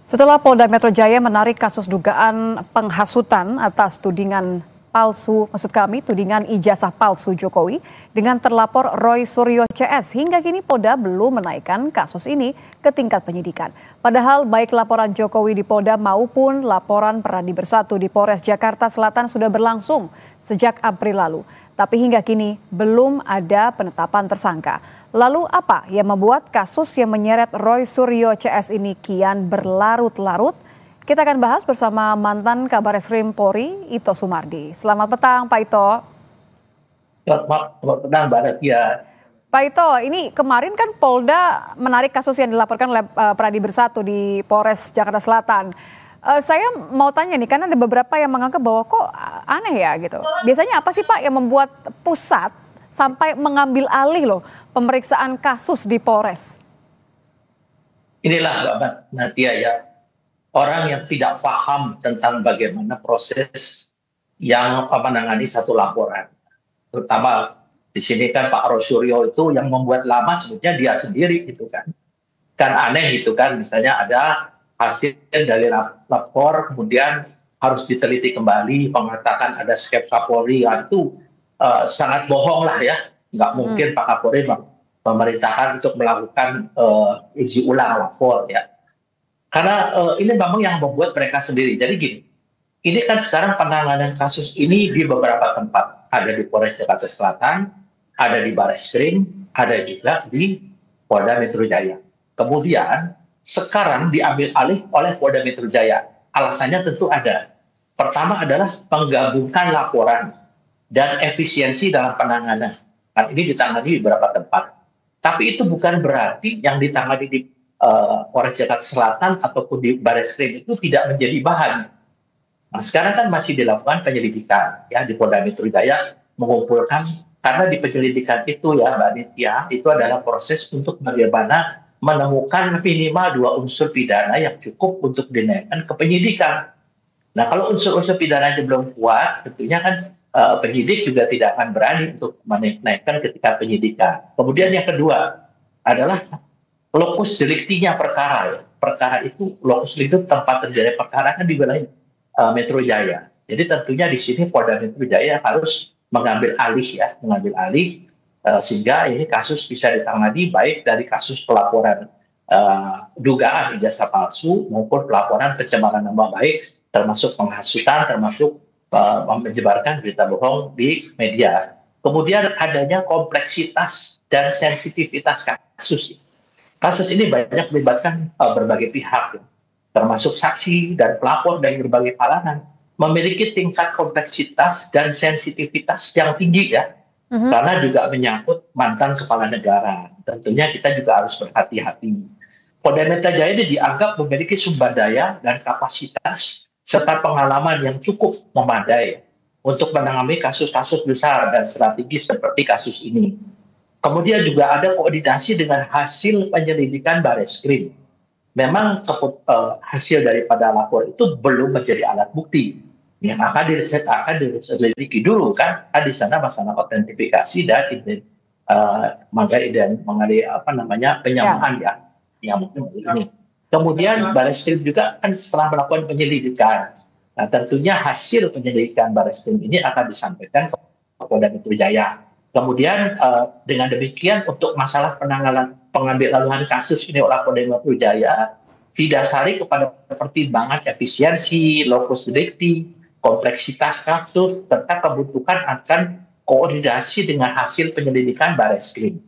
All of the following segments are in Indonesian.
Setelah Polda Metro Jaya menarik kasus dugaan penghasutan atas tudingan palsu, tudingan ijazah palsu Jokowi dengan terlapor Roy Suryo CS. Hingga kini Polda belum menaikkan kasus ini ke tingkat penyidikan. Padahal baik laporan Jokowi di Polda maupun laporan Peradi Bersatu di Polres Jakarta Selatan sudah berlangsung sejak April lalu. Tapi hingga kini belum ada penetapan tersangka. Lalu apa yang membuat kasus yang menyeret Roy Suryo CS ini kian berlarut-larut? Kita akan bahas bersama mantan Kabareskrim Polri, Ito Sumardi. Selamat petang, Pak Ito. Selamat petang, Mbak Nadia. Pak Ito, ini kemarin kan Polda menarik kasus yang dilaporkan oleh Peradi Bersatu di Polres Jakarta Selatan. Saya mau tanya nih, karena ada beberapa yang menganggap bahwa kok aneh ya gitu. Biasanya apa sih Pak yang membuat pusat sampai mengambil alih loh pemeriksaan kasus di Polres? Inilah Mbak Nadia ya, orang yang tidak paham tentang bagaimana proses yang menangani satu laporan. Terutama di sini kan Pak Roy Suryo itu yang membuat lama sebetulnya dia sendiri gitu kan. Kan aneh gitu kan, misalnya ada hasil dari lapor kemudian harus diteliti kembali, mengatakan ada skep Kapolri, itu sangat bohong lah ya. Nggak mungkin Pak Kapolri memerintahkan untuk melakukan uji ulang lapor ya. Karena ini memang yang membuat mereka sendiri. Jadi gini, ini kan sekarang penanganan kasus ini di beberapa tempat. Ada di Polres Jakarta Selatan, ada di Bareskrim, ada juga di Polda Metro Jaya. Kemudian sekarang diambil alih oleh Polda Metro Jaya. Alasannya tentu ada. Pertama adalah menggabungkan laporan dan efisiensi dalam penanganan. Nah, ini ditangani di beberapa tempat. Tapi itu bukan berarti yang ditangani di Polres Jakarta Selatan ataupun di Bareskrim itu tidak menjadi bahan. Nah, sekarang kan masih dilakukan penyelidikan ya di Polda Metro Jaya, mengumpulkan, karena di penyelidikan itu ya Mbak Nitya, itu adalah proses untuk bagaimana menemukan minimal 2 unsur pidana yang cukup untuk dinaikkan ke penyidikan. Nah, kalau unsur-unsur pidananya belum kuat, tentunya kan penyidik juga tidak akan berani untuk menaikkan ketika penyidikan. Kemudian yang kedua adalah lokus deliktinya perkara. Ya. Perkara itu, lokus delikti tempat terjadi perkara kan di wilayah Metro Jaya. Jadi tentunya di sini Polda Metro Jaya harus mengambil alih sehingga ini kasus bisa ditangani baik dari kasus pelaporan dugaan ijazah palsu maupun pelaporan pencemaran nama baik, termasuk penghasutan, termasuk menyebarkan berita bohong di media. Kemudian adanya kompleksitas dan sensitivitas kasus. Kasus ini banyak melibatkan berbagai pihak, termasuk saksi dan pelapor dari berbagai kalangan, memiliki tingkat kompleksitas dan sensitivitas yang tinggi ya, karena juga menyangkut mantan kepala negara. Tentunya kita juga harus berhati-hati. Polda Metro Jaya ini dianggap memiliki sumber daya dan kapasitas serta pengalaman yang cukup memadai untuk menangani kasus-kasus besar dan strategis seperti kasus ini. Kemudian juga ada koordinasi dengan hasil penyelidikan Bareskrim. Memang hasil daripada lapor itu belum menjadi alat bukti. Yang akan diselidiki dulu kan, di sana masalah autentifikasi dan mengenai penyamaan ya, yang mungkin ini. Kemudian Bareskrim juga kan setelah melakukan penyelidikan. Nah, tentunya hasil penyelidikan Bareskrim ini akan disampaikan ke Polda Metro Jaya. Kemudian dengan demikian untuk masalah pengambilan kasus ini oleh Polda Metro Jaya didasari kepada pertimbangan efisiensi, lokus delikti, kompleksitas kasus, serta kebutuhan akan koordinasi dengan hasil penyelidikan Bareskrim.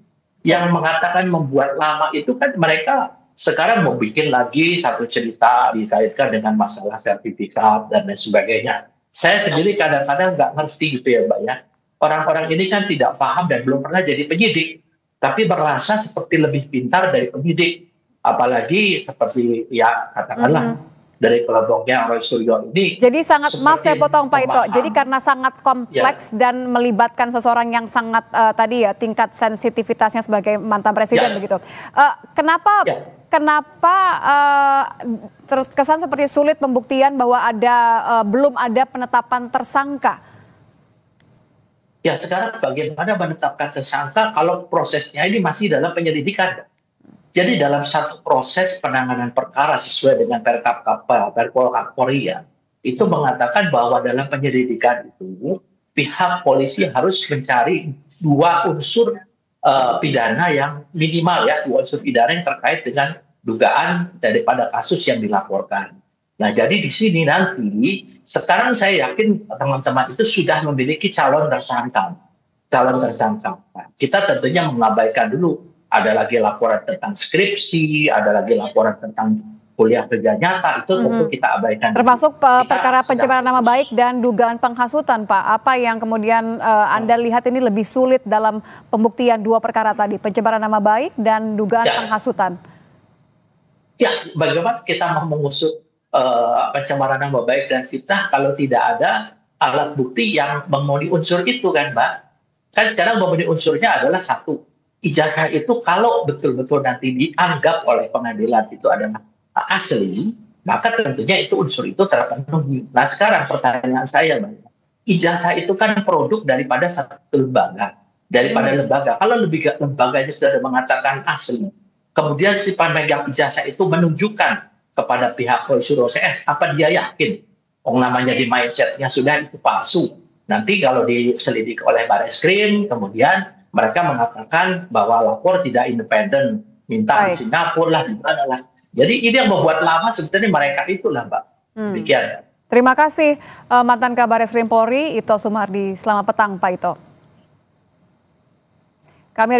Yang mengatakan membuat lama itu kan mereka sekarang mau bikin lagi satu cerita dikaitkan dengan masalah sertifikat dan lain sebagainya. Saya sendiri kadang-kadang nggak ngerti gitu ya Mbak ya. Orang-orang ini kan tidak paham dan belum pernah jadi penyidik, tapi merasa seperti lebih pintar dari penyidik. Apalagi seperti ya katakanlah dari kelompoknya Roy Suryo ini. Jadi sangat, maaf saya potong Pak Ito, jadi karena sangat kompleks dan melibatkan seseorang yang sangat tadi ya tingkat sensitivitasnya sebagai mantan presiden begitu. Kenapa terus kesan seperti sulit pembuktian bahwa belum ada penetapan tersangka? Ya sekarang bagaimana menetapkan tersangka kalau prosesnya ini masih dalam penyelidikan. Jadi dalam satu proses penanganan perkara sesuai dengan Perpol Kapolri ya, itu mengatakan bahwa dalam penyelidikan itu pihak polisi harus mencari dua unsur pidana yang minimal ya, dua unsur pidana yang terkait dengan dugaan daripada kasus yang dilaporkan. Nah, jadi di sini nanti sekarang saya yakin teman-teman itu sudah memiliki calon tersangka. Kita tentunya mengabaikan dulu ada lagi laporan tentang skripsi, ada lagi laporan tentang kuliah kerja nyata, itu tentu kita abaikan. Termasuk perkara pencemaran nama baik dan dugaan penghasutan, Pak. Apa yang kemudian Anda lihat ini lebih sulit dalam pembuktian dua perkara tadi, pencemaran nama baik dan dugaan penghasutan? Ya, bagaimana kita mau mengusut pencemaran nama baik dan fitnah kalau tidak ada alat bukti yang memenuhi unsur itu kan, Mbak? Kan sekarang memenuhi unsurnya adalah satu, ijazah itu kalau betul-betul nanti dianggap oleh pengadilan itu adalah asli, maka tentunya itu unsur itu terpenuhi. Nah, sekarang pertanyaan saya, Mbak, ijazah itu kan produk daripada satu lembaga, lembaga. Kalau lembaganya sudah mengatakan asli, kemudian si pemegang ijazah itu menunjukkan kepada pihak polisi OCS, apa dia yakin? Namanya di mindsetnya sudah itu palsu. Nanti kalau diselidiki oleh Barreskrim, kemudian mereka mengatakan bahwa lapor tidak independen, minta di Singapura lah, di mana lah. Jadi ini yang membuat lama sebetulnya mereka itulah, Mbak. Demikian. Terima kasih mantan Kabar Eskrim Polri, Ito Sumardi. Selamat petang, Pak Ito. Kami